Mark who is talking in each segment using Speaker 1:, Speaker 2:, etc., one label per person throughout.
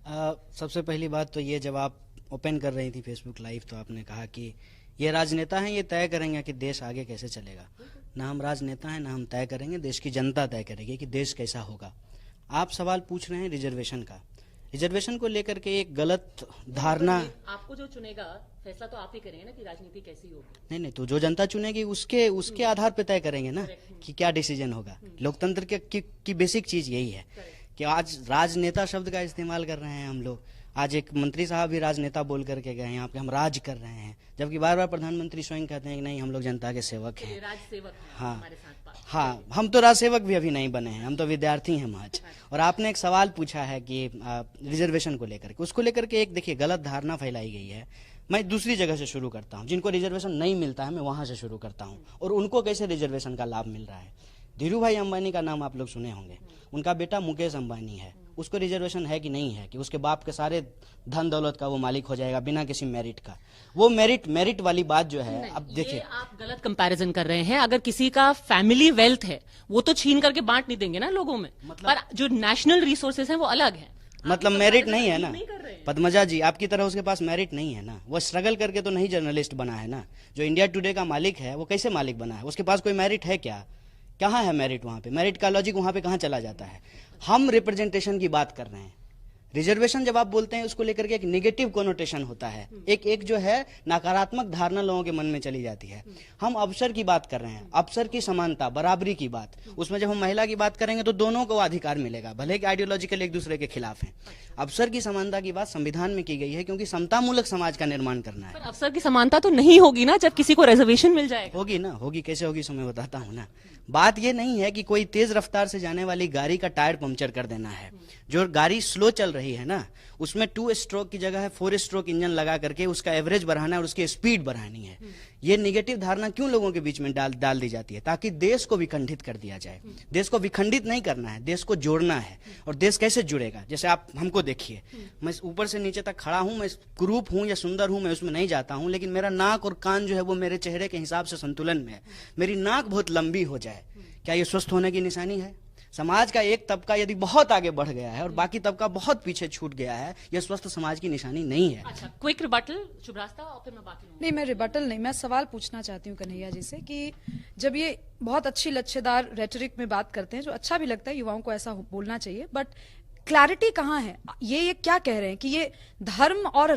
Speaker 1: सबसे पहली बात तो ये, जब आप ओपन कर रही थी फेसबुक लाइव तो आपने कहा कि ये राजनेता हैं, ये तय करेंगे कि देश आगे कैसे चलेगा। ना हम राजनेता हैं, ना हम तय करेंगे, देश की जनता तय करेगी कि देश कैसा होगा। आप सवाल पूछ रहे हैं रिजर्वेशन का। रिजर्वेशन को लेकर के एक गलत धारणा,
Speaker 2: आपको जो चुनेगा फैसला तो आप ही करेंगे ना कि राजनीति कैसी होगी।
Speaker 1: नहीं, तो जो जनता चुनेगी उसके आधार पे तय करेंगे ना कि क्या डिसीजन होगा। लोकतंत्र की बेसिक चीज यही है कि आज राजनेता शब्द का इस्तेमाल कर रहे हैं हम लोग। आज एक मंत्री साहब भी राजनेता बोल करके गए यहाँ पे, हम राज कर रहे हैं, जबकि बार बार प्रधानमंत्री स्वयं कहते हैं कि नहीं, हम लोग जनता के सेवक हैं।
Speaker 2: राज सेवक हैं
Speaker 1: हाँ
Speaker 2: हमारे साथ।
Speaker 1: हाँ, हम तो राज सेवक भी अभी नहीं बने हैं, हम तो विद्यार्थी हैं महज। और आपने एक सवाल पूछा है कि रिजर्वेशन को लेकर के, उसको लेकर के एक देखिए गलत धारणा फैलाई गई है। मैं दूसरी जगह से शुरू करता हूँ, जिनको रिजर्वेशन नहीं मिलता है मैं वहां से शुरू करता हूँ और उनको कैसे रिजर्वेशन का लाभ मिल रहा है। धीरू भाई अंबानी का नाम आप लोग सुने होंगे, उनका बेटा मुकेश अंबानी है, उसको रिजर्वेशन है कि नहीं है कि उसके बाप के सारे धन दौलत का वो मालिक हो जाएगा बिना किसी मेरिट का। वो मेरिट वाली बात जो है, अब देखिए
Speaker 2: आप गलत कंपैरिजन कर रहे हैं। अगर किसी का फैमिली वेल्थ है वो तो छीन करके बांट नहीं देंगे ना लोगों में, पर जो नेशनल रिसोर्सेज हैं वो अलग है।
Speaker 1: मतलब मेरिट नहीं है ना पद्मजा जी, आपकी तरह उसके पास मेरिट नहीं है ना, वो स्ट्रगल करके तो नहीं जर्नलिस्ट बना है ना। जो इंडिया टुडे का मालिक है वो कैसे मालिक बना है, उसके पास कोई मेरिट है क्या? कहाँ है मेरिट? वहाँ पे मेरिट का लॉजिक वहाँ पे कहाँ चला जाता है? हम रिप्रेजेंटेशन की बात कर रहे हैं। रिजर्वेशन जब आप बोलते हैं उसको लेकर के एक नेगेटिव कोनोटेशन होता है, एक जो है नकारात्मक धारणा लोगों के मन में चली जाती है। हम अवसर की बात कर रहे हैं, अवसर की समानता, बराबरी की बात। उसमें जब हम महिला की बात करेंगे तो दोनों को अधिकार मिलेगा, भले कि आइडियोलॉजिकल एक दूसरे के खिलाफ हैं। अवसर की समानता की बात संविधान में की गई है क्योंकि समतामूलक समाज का निर्माण करना है।
Speaker 2: अवसर की समानता तो नहीं होगी ना जब किसी को रिजर्वेशन मिल जाएगा।
Speaker 1: होगी ना, होगी, कैसे होगी सो मैं बताता हूँ ना। बात ये नहीं है कि कोई तेज रफ्तार से जाने वाली गाड़ी का टायर पंक्चर कर देना है। जो गाड़ी स्लो चल रही है ना, उसमें 2 स्ट्रोक की जगह है 4 स्ट्रोक इंजन लगा करके उसका एवरेज बढ़ाना है और उसकी स्पीड बढ़ानी है। ये नेगेटिव धारणा क्यों लोगों के बीच में डाल दी जाती है? ताकि देश को विखंडित कर दिया जाए। देश को विखंडित नहीं करना है, देश को जोड़ना है। और देश कैसे जुड़ेगा? जैसे आप हमको देखिए, मैं ऊपर से नीचे तक खड़ा हूं, मैं कुरूप हूं या सुंदर हूं, मैं उसमें नहीं जाता हूं, लेकिन मेरा नाक और कान जो है वो मेरे चेहरे के हिसाब से संतुलन में है। मेरी नाक बहुत लंबी हो जाए, क्या ये स्वस्थ होने की निशानी है? समाज का एक तबका यदि बहुत आगे बढ़ गया है और बाकी तबका बहुत पीछे छूट गया है, यह स्वस्थ समाज की निशानी नहीं है।
Speaker 2: अच्छा, क्विक रिबटल शुभ्रास्ता और फिर मैं बाकी
Speaker 3: नहीं, मैं रिबटल नहीं, मैं सवाल पूछना चाहती हूँ कन्हैया जी से कि जब ये बहुत अच्छी लच्छेदार रेटरिक में बात करते हैं, जो अच्छा भी लगता है, युवाओं को ऐसा बोलना चाहिए, बट क्लैरिटी कहाँ है? ये क्या कह रहे हैं कि ये धर्म और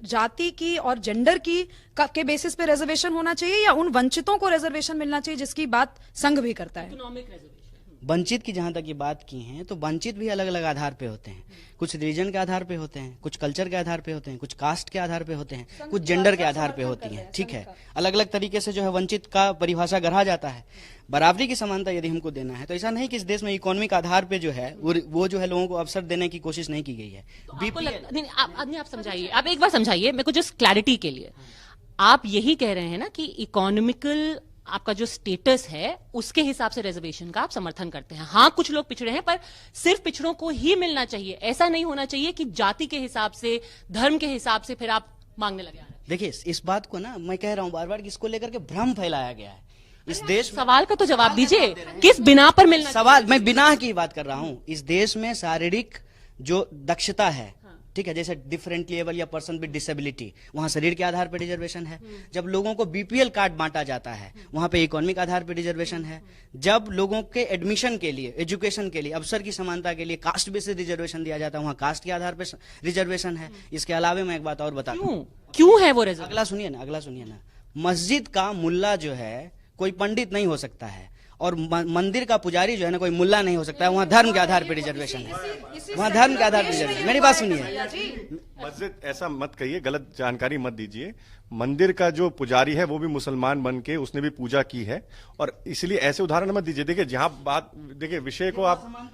Speaker 3: जाति की और जेंडर की के बेसिस पे रिजर्वेशन होना चाहिए या उन वंचितों को रिजर्वेशन मिलना चाहिए जिसकी बात संघ भी करता है?
Speaker 2: Economic reservation.
Speaker 1: वंचित की जहां तक ये बात की है तो वंचित भी अलग अलग आधार पे होते हैं। कुछ रीजन के आधार पे होते हैं, कुछ कल्चर के आधार पे होते हैं, कुछ कास्ट के आधार पे होते हैं, कुछ जेंडर के आधार पे होती हैं। ठीक है, अलग अलग तरीके से जो है वंचित का परिभाषा गढ़ा जाता है। बराबरी की समानता यदि हमको देना है तो ऐसा नहीं कि इस देश में इकोनॉमिक आधार पे जो है वो जो है लोगों को अवसर देने की कोशिश नहीं की गई है।
Speaker 2: आप समझाइए, आप एक बार समझाइए मेरे को जस्ट क्लैरिटी के लिए। आप यही कह रहे हैं ना कि इकोनॉमिकल आपका जो स्टेटस है उसके हिसाब से रिजर्वेशन का आप समर्थन करते हैं। हाँ, कुछ लोग पिछड़े हैं पर सिर्फ पिछड़ों को ही मिलना चाहिए, ऐसा नहीं होना चाहिए कि जाति के हिसाब से, धर्म के हिसाब से फिर आप मांगने लगे।
Speaker 1: देखिए, इस बात को ना मैं कह रहा हूं बार बार कि इसको लेकर के भ्रम फैलाया गया है इस देश।
Speaker 2: सवाल का तो जवाब दीजिए, किस बिना पर मिलना?
Speaker 1: सवाल, मैं बिना की बात कर रहा हूं। इस देश में शारीरिक जो दक्षता है, ठीक है, जैसे डिफरेंटली एबल या पर्सन विद डिसेबिलिटी, वहां शरीर के आधार पर रिजर्वेशन है। जब लोगों को बीपीएल कार्ड बांटा जाता है वहां पे इकोनॉमिक आधार पर रिजर्वेशन है। जब लोगों के एडमिशन के लिए, एजुकेशन के लिए, अवसर की समानता के लिए कास्ट बेसिस रिजर्वेशन दिया जाता है, वहां कास्ट के आधार पर रिजर्वेशन है। इसके अलावा मैं एक बात और बता दूं।
Speaker 2: क्यों है वो रिजर्वेशन?
Speaker 1: अगला सुनिए ना। मस्जिद का मुल्ला जो है कोई पंडित नहीं हो सकता है और मंदिर का पुजारी जो है ना कोई मुल्ला नहीं हो सकता है। वहाँ धर्म के आधार पर रिजर्वेशन है, वहाँ धर्म के आधार पर रिजर्वेशन। मेरी बात सुनिए।
Speaker 4: मस्जिद ऐसा मत कहिए, गलत जानकारी मत दीजिए। मंदिर का जो पुजारी है वो भी मुसलमान बन के उसने भी पूजा की है, और इसलिए ऐसे उदाहरण मत दीजिए। देखिए, जहां बात, देखिए विषय को आप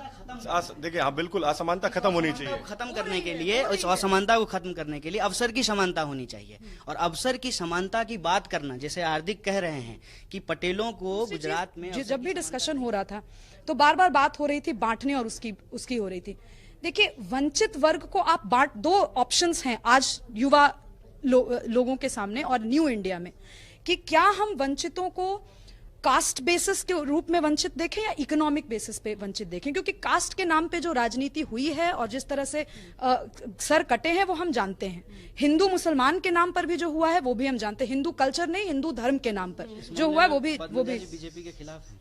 Speaker 4: देखिए, हाँ बिल्कुल, असमानता खत्म होनी चाहिए।
Speaker 1: खत्म करने के लिए, इस असमानता को खत्म करने के लिए अवसर की समानता होनी चाहिए। और अवसर की समानता की बात करना, जैसे हार्दिक कह रहे हैं कि पटेलों को गुजरात में,
Speaker 3: जब भी डिस्कशन हो रहा था तो बार बार बात हो रही थी बांटने और उसकी हो रही थी। देखिए, वंचित वर्ग को आप दो ऑप्शंस हैं आज युवा लोगों के सामने और न्यू इंडिया में, कि क्या हम वंचितों को कास्ट बेसिस के रूप में वंचित देखें या इकोनॉमिक बेसिस पे वंचित देखें, क्योंकि कास्ट के नाम पे जो राजनीति हुई है और जिस तरह से सर कटे हैं वो हम जानते हैं। हिंदू मुसलमान के नाम पर भी जो हुआ है वो भी हम जानते हैं, हिंदू कल्चर नहीं हिंदू धर्म के नाम पर जो हुआ है वो भी
Speaker 1: बीजेपी के खिलाफ है।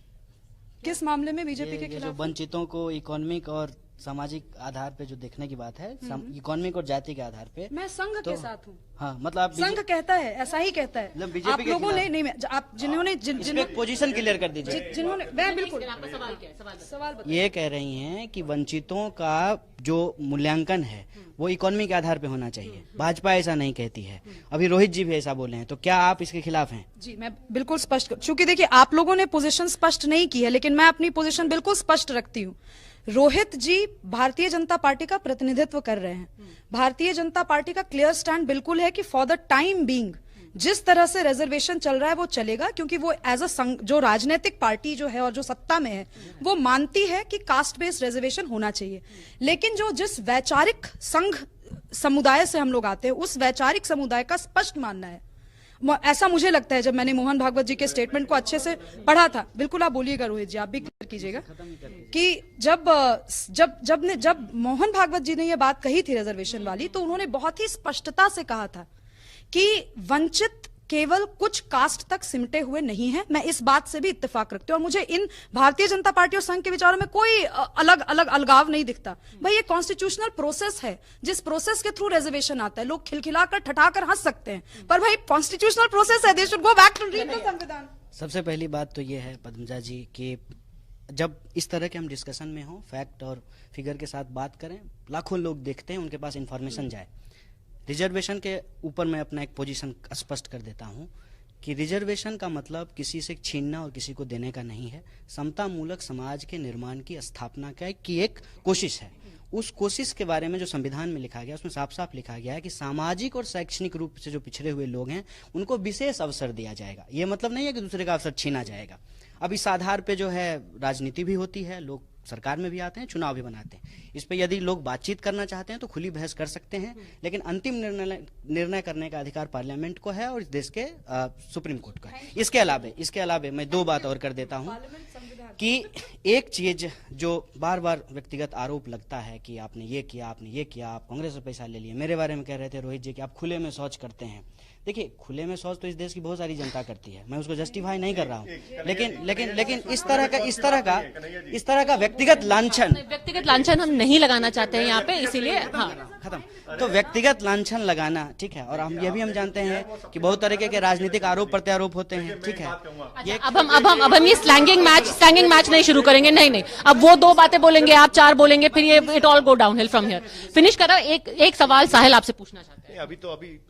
Speaker 3: किस मामले में बीजेपी के
Speaker 1: ये जो
Speaker 3: खिलाफ?
Speaker 1: वंचितों को इकोनॉमिक और सामाजिक आधार पे जो देखने की बात है, इकोनॉमिक और जाति के आधार पे,
Speaker 3: मैं संघ के साथ हूँ।
Speaker 1: हाँ मतलब आप
Speaker 3: संघ कहता है, ऐसा ही कहता है।
Speaker 1: मतलब बीजेपी
Speaker 3: आप
Speaker 1: के
Speaker 3: लोगों ने
Speaker 1: खिलाफ।
Speaker 3: नहीं, आप जिन्होंने
Speaker 1: इसमें पोजीशन क्लियर कर दीजिए।
Speaker 3: जिन्होंने मैं बिल्कुल
Speaker 2: आपका सवाल क्या है?
Speaker 3: सवाल बताइए।
Speaker 1: ये कह रही हैं कि वंचितों का जो मूल्यांकन है वो इकोनॉमी के आधार पे होना चाहिए। भाजपा ऐसा नहीं कहती है, अभी रोहित जी भी ऐसा बोले हैं, तो क्या आप इसके खिलाफ हैं?
Speaker 3: जी मैं बिल्कुल स्पष्ट चूंकि देखिए आप लोगों ने पोजीशन स्पष्ट नहीं की है, लेकिन मैं अपनी पोजीशन बिल्कुल स्पष्ट रखती हूँ। रोहित जी भारतीय जनता पार्टी का प्रतिनिधित्व कर रहे हैं। भारतीय जनता पार्टी का क्लियर स्टैंड बिल्कुल है कि फॉर द टाइम बीइंग जिस तरह से रिजर्वेशन चल रहा है वो चलेगा, क्योंकि वो एज अ जो राजनीतिक पार्टी जो है और जो सत्ता में है वो मानती है कि कास्ट बेस्ड रिजर्वेशन होना चाहिए। लेकिन जो जिस वैचारिक संघ समुदाय से हम लोग आते हैं उस वैचारिक समुदाय का स्पष्ट मानना है, ऐसा मुझे लगता है जब मैंने मोहन भागवत जी के स्टेटमेंट को अच्छे से पढ़ा था। बिल्कुल आप बोलिएगा रोहित जी, आप भी क्लियर कीजिएगा कि जब मोहन भागवत जी ने ये बात कही थी रिजर्वेशन वाली, तो उन्होंने बहुत ही स्पष्टता से कहा था कि वंचित केवल कुछ कास्ट तक सिमटे हुए नहीं है। मैं इस बात से भी इत्तेफाक रखती हूँ और मुझे इन भारतीय जनता पार्टी और संघ के विचारों में कोई अलग अलग अलगाव नहीं दिखता। भाई ये कॉन्स्टिट्यूशनल प्रोसेस है, जिस प्रोसेस के थ्रू रिजर्वेशन आता है। लोग खिलखिलाकर ठठाकर हंस सकते हैं, पर भाई कॉन्स्टिट्यूशनल प्रोसेस है, they should go back to read the संविधान।
Speaker 1: सबसे पहली बात तो ये है पद्मजा जी कि जब इस तरह के हम डिस्कशन में हो, फैक्ट और फिगर के साथ बात करें, लाखों लोग देखते हैं, उनके पास इंफॉर्मेशन जाए। रिजर्वेशन के ऊपर मैं अपना एक पोजीशन स्पष्ट कर देता हूं कि रिजर्वेशन का मतलब किसी से छीनना और किसी को देने का नहीं है। समता मूलक समाज के निर्माण की स्थापना की एक कोशिश है। उस कोशिश के बारे में जो संविधान में लिखा गया उसमें साफ साफ लिखा गया है कि सामाजिक और शैक्षणिक रूप से जो पिछड़े हुए लोग हैं उनको विशेष अवसर दिया जाएगा। ये मतलब नहीं है कि दूसरे का अवसर छीना जाएगा। अब इस आधार पे जो है राजनीति भी होती है, लोग सरकार में भी आते हैं, चुनाव भी बनाते हैं। इस पे यदि लोग बातचीत करना चाहते हैं तो खुली बहस कर सकते हैं, लेकिन अंतिम निर्णय करने का अधिकार पार्लियामेंट को है और इस देश के सुप्रीम कोर्ट का है। इसके अलावे मैं दो बात और कर देता हूं कि एक चीज जो बार बार व्यक्तिगत आरोप लगता है कि आपने ये किया, आप कांग्रेस से पैसा ले लिए। मेरे बारे में कह रहे थे रोहित जी कि आप खुले में शौच करते हैं। देखिए, खुले में शौच तो इस देश की बहुत सारी जनता करती है, मैं उसको जस्टिफाई नहीं कर रहा हूँ, लेकिन इस तरह का व्यक्तिगत लांछन
Speaker 2: हम नहीं लगाना चाहते हैं यहाँ पे, इसीलिए हाँ
Speaker 1: खत्म। तो व्यक्तिगत लांछन लगाना ठीक है, और हम ये भी हम जानते हैं कि बहुत तरीके के राजनीतिक आरोप प्रत्यारोप होते हैं, ठीक है।
Speaker 2: अब हम ये स्लैंगिंग मैच नहीं शुरू करेंगे, नहीं। अब वो दो बातें बोलेंगे, आप चार बोलेंगे, फिर ये it all go downhill from here. Finish करो। एक सवाल साहिल आपसे पूछना चाहते हैं।
Speaker 5: अभी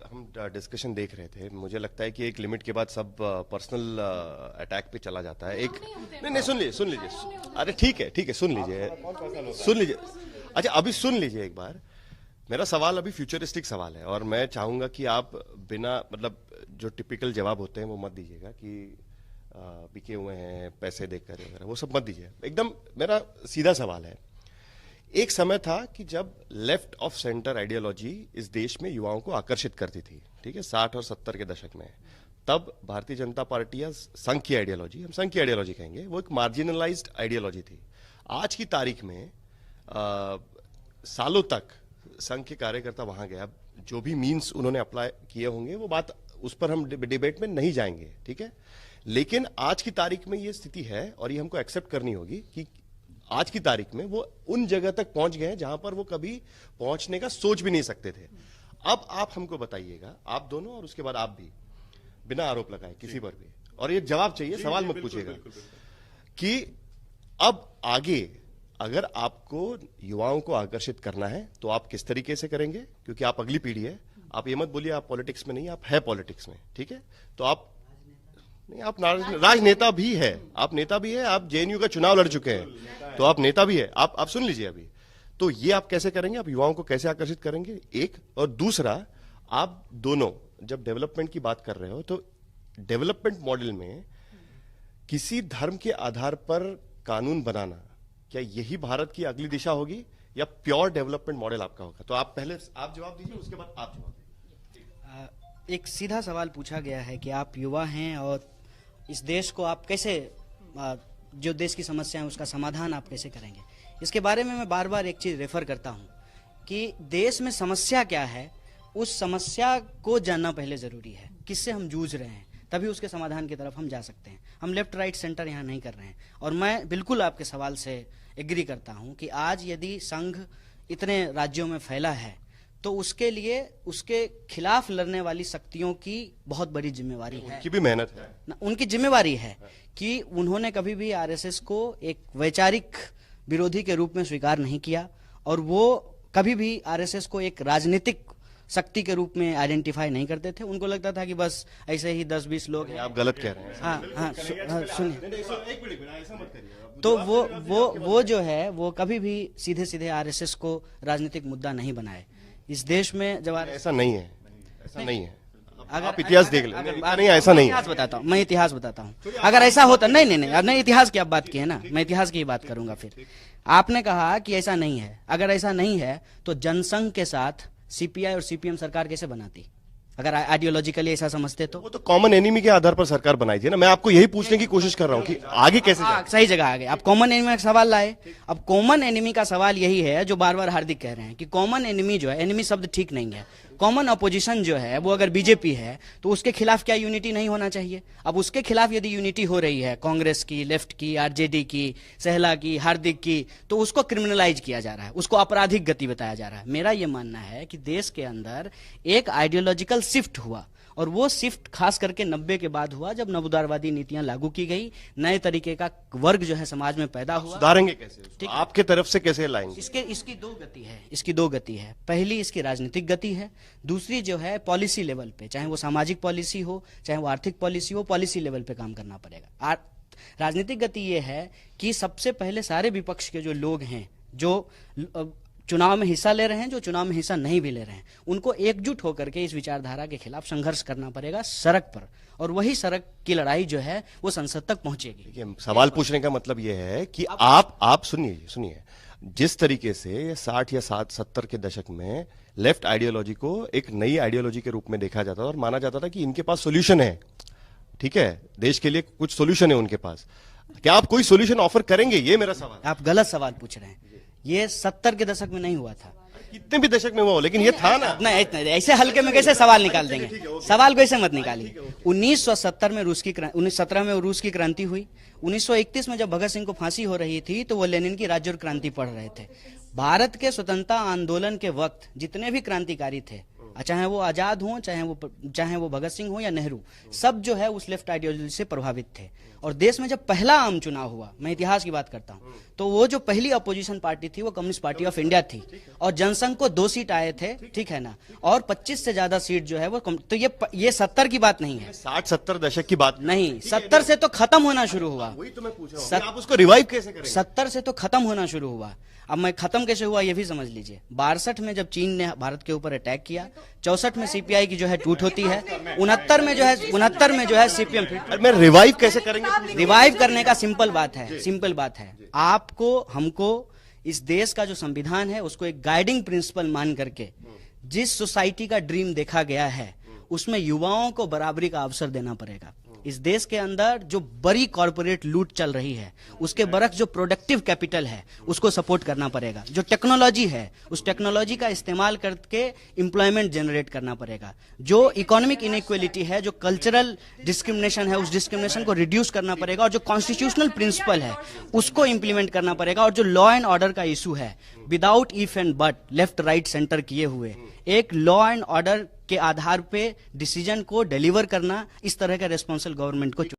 Speaker 5: हम डिस्कशन देख रहे थे, मुझे लगता है कि एक लिमिट के बाद सब पर्सनल अटैक पे चला जाता है। नहीं सुन लीजिए। अरे ठीक है सुन लीजिए। अच्छा अभी सुन लीजिए एक बार। मेरा सवाल अभी फ्यूचरिस्टिक सवाल है और मैं चाहूंगा कि आप बिना मतलब जो टिपिकल जवाब होते हैं वो मत दीजिएगा कि बिके हुए हैं पैसे देकर वगैरह, वो सब मत दीजिए। एकदम मेरा सीधा सवाल है। एक समय था कि जब लेफ्ट ऑफ सेंटर आइडियोलॉजी इस देश में युवाओं को आकर्षित करती थी, ठीक है, 60 और 70 के दशक में। तब भारतीय जनता पार्टी या संघ की आइडियोलॉजी, हम संघ की आइडियोलॉजी कहेंगे, वो एक मार्जिनलाइज्ड आइडियोलॉजी थी। आज की तारीख में सालों तक संघ के कार्यकर्ता वहां गए, जो भी मीन्स उन्होंने अप्लाई किए होंगे वो बात, उस पर हम डिबेट में नहीं जाएंगे, ठीक है। लेकिन आज की तारीख में ये स्थिति है और ये हमको एक्सेप्ट करनी होगी कि आज की तारीख में वो उन जगह तक पहुंच गए हैं जहां पर वो कभी पहुंचने का सोच भी नहीं सकते थे। अब आप हमको बताइएगा, आप दोनों और उसके बाद आप भी, बिना आरोप लगाए किसी पर भी, और ये जवाब चाहिए, सवाल मत पूछिएगा, कि अब आगे अगर आपको युवाओं को आकर्षित करना है तो आप किस तरीके से करेंगे, क्योंकि आप अगली पीढ़ी है। आप ये मत बोलिए आप पॉलिटिक्स में नहीं, आप है पॉलिटिक्स में, ठीक है। तो आप नहीं, आप राजनेता भी है, आप नेता भी है, आप जेएनयू का चुनाव लड़ चुके हैं, तो आप नेता भी है। आप सुन लीजिए अभी, तो ये आप कैसे करेंगे, आप युवाओं को कैसे आकर्षित करेंगे, एक। और दूसरा, आप दोनों जब डेवलपमेंट की बात कर रहे हो तो डेवलपमेंट मॉडल में किसी धर्म के आधार पर कानून बनाना, क्या यही भारत की अगली दिशा होगी या प्योर डेवलपमेंट मॉडल आपका होगा? तो आप पहले आप जवाब दीजिए, उसके बाद आप जवाब दीजिए।
Speaker 1: एक सीधा सवाल पूछा गया है कि आप युवा हैं और इस देश को आप कैसे जो देश की समस्या है उसका समाधान आप कैसे करेंगे, इसके बारे में मैं बार बार एक चीज रेफर करता हूं कि देश में समस्या क्या है, उस समस्या को जानना पहले जरूरी है, किससे हम जूझ रहे हैं, तभी उसके समाधान की तरफ हम जा सकते हैं। हम लेफ्ट राइट सेंटर यहाँ नहीं कर रहे हैं। और मैं बिल्कुल आपके सवाल से एग्री करता हूँ कि आज यदि संघ इतने राज्यों में फैला है तो उसके लिए उसके खिलाफ लड़ने वाली शक्तियों की बहुत बड़ी जिम्मेवारी है,
Speaker 5: उनकी भी मेहनत है,
Speaker 1: उनकी जिम्मेवारी है कि उन्होंने कभी भी आरएसएस को एक वैचारिक विरोधी के रूप में स्वीकार नहीं किया और वो कभी भी आरएसएस को एक राजनीतिक शक्ति के रूप में आइडेंटिफाई नहीं करते थे। उनको लगता था कि बस ऐसे ही 10-20 लोग हैं।
Speaker 5: आप गलत कह रहे हैं।
Speaker 1: हाँ, सुनिए, तो वो जो है वो कभी भी सीधे सीधे आरएसएस को राजनीतिक मुद्दा नहीं बनाए। इस देश में जब
Speaker 5: ऐसा नहीं है, ऐसा नहीं है।
Speaker 1: अगर
Speaker 5: आप इतिहास देख लें, नहीं ऐसा नहीं है।
Speaker 1: इतिहास बताता हूँ, मैं इतिहास बताता हूँ। अगर ऐसा होता, नहीं, इतिहास की आप बात की है ना, मैं इतिहास की बात करूंगा। फिर आपने कहा कि ऐसा नहीं है, अगर ऐसा नहीं है तो जनसंघ के साथ सीपीआई और सीपीएम सरकार कैसे बनाती, अगर आइडियोलॉजिकली ऐसा समझते तो?
Speaker 5: वो तो कॉमन एनिमी के आधार पर सरकार बनाई थी ना। मैं आपको यही पूछने की कोशिश कर रहा हूँ कि आगे कैसे जाए?
Speaker 1: सही जगह आ गए आप, कॉमन एनिमी का सवाल लाए। अब कॉमन एनिमी का सवाल यही है जो बार बार हार्दिक कह रहे हैं कि कॉमन एनिमी जो है, एनिमी शब्द ठीक नहीं है, कॉमन अपोजिशन जो है वो अगर बीजेपी है तो उसके खिलाफ क्या यूनिटी नहीं होना चाहिए? अब उसके खिलाफ यदि यूनिटी हो रही है कांग्रेस की, लेफ्ट की, आरजेडी की, सहला की, हार्दिक की, तो उसको क्रिमिनलाइज किया जा रहा है, उसको आपराधिक गति बताया जा रहा है। मेरा ये मानना है कि देश के अंदर एक आइडियोलॉजिकल शिफ्ट हुआ और वो शिफ्ट खास करके 90 के बाद हुआ जब नवोदारवादी नीतियां लागू की गई, नए तरीके का वर्ग जो है समाज में पैदा हुआ।
Speaker 5: सुधारेंगे कैसे
Speaker 1: ठीक,
Speaker 5: आपके तरफ से कैसे लाएंगे?
Speaker 1: इसकी दो गति है। पहली इसकी राजनीतिक गति है, दूसरी जो है पॉलिसी लेवल पे, चाहे वो सामाजिक पॉलिसी हो, चाहे वो आर्थिक पॉलिसी हो, पॉलिसी लेवल पे काम करना पड़ेगा। राजनीतिक गति ये है कि सबसे पहले सारे विपक्ष के जो लोग हैं जो चुनाव में हिस्सा ले रहे हैं, जो चुनाव में हिस्सा नहीं भी ले रहे हैं, उनको एकजुट होकर के इस विचारधारा के खिलाफ संघर्ष करना पड़ेगा सड़क पर, और वही सड़क की लड़ाई जो है वो संसद तक पहुंचेगी।
Speaker 5: सवाल पूछने का मतलब यह है कि आप सुनिए, जिस तरीके से 60 या 70 के दशक में लेफ्ट आइडियोलॉजी को एक नई आइडियोलॉजी के रूप में देखा जाता था और माना जाता था कि इनके पास सोल्यूशन है, ठीक है, देश के लिए कुछ सोल्यूशन है उनके पास, क्या आप कोई सोल्यूशन ऑफर करेंगे? ये मेरा सवाल।
Speaker 1: आप गलत सवाल पूछ रहे हैं। ये 70 के दशक में नहीं हुआ था,
Speaker 5: कितने भी दशक में हुआ हो, लेकिन ये था ना।
Speaker 1: नहीं, ऐसे हल्के में कैसे सवाल निकाल देंगे? सवाल को ऐसे मत निकालिए। 1917 में 1917 में रूस की क्रांति हुई। 1931 में जब भगत सिंह को फांसी हो रही थी तो वो लेनिन की राज्य और क्रांति पढ़ रहे थे। भारत के स्वतंत्रता आंदोलन के वक्त जितने भी क्रांतिकारी थे, चाहे वो आजाद हो, चाहे वो भगत सिंह हो या नेहरू, सब जो है उस लेफ्ट आइडियोलॉजी से प्रभावित थे। और देश में जब पहला आम चुनाव हुआ, मैं इतिहास की बात करता हूं, तो वो जो पहली अपोजिशन पार्टी थी वो कम्युनिस्ट पार्टी ऑफ इंडिया थी और जनसंघ को 2 सीट आए थे, ठीक है ना, और 25 से ज्यादा सीट जो है वो तो ये 70 की बात नहीं है,
Speaker 5: 60-70 दशक की बात
Speaker 1: नहीं, 70 से तो खत्म होना शुरू हुआ।
Speaker 5: वही तो मैं पूछ रहा हूं, आप उसको रिवाइव कैसे करेंगे?
Speaker 1: 70 से तो खत्म होना शुरू हुआ। अब मैं खत्म कैसे हुआ ये भी समझ लीजिए। 62 में जब चीन ने भारत के ऊपर अटैक किया, 64 में सीपीआई की जो है टूट होती है, 69 में जो है सीपीएम।
Speaker 5: मैं रिवाइव कैसे करेंगे?
Speaker 1: रिवाइव करने का सिंपल बात है, आपको हमको इस देश का जो संविधान है उसको एक गाइडिंग प्रिंसिपल मान करके जिस सोसाइटी का ड्रीम देखा गया है उसमें युवाओं को बराबरी का अवसर देना पड़ेगा। इस देश के अंदर जो बड़ी कॉर्पोरेट लूट चल रही है उसके बरक्स जो प्रोडक्टिव कैपिटल है उसको सपोर्ट करना पड़ेगा। जो टेक्नोलॉजी है उस टेक्नोलॉजी का इस्तेमाल करके एम्प्लॉयमेंट जनरेट करना पड़ेगा। जो इकोनॉमिक इनइक्वालिटी है, जो कल्चरल डिस्क्रिमिनेशन है, उस डिस्क्रिमिनेशन को रिड्यूस करना पड़ेगा और जो कॉन्स्टिट्यूशनल प्रिंसिपल है उसको इंप्लीमेंट करना पड़ेगा। और जो लॉ एंड ऑर्डर का इशू है, without if and but, left right centre किए हुए एक लॉ एंड ऑर्डर के आधार पे डिसीजन को डिलीवर करना, इस तरह का रेस्पॉन्सिबल गवर्नमेंट को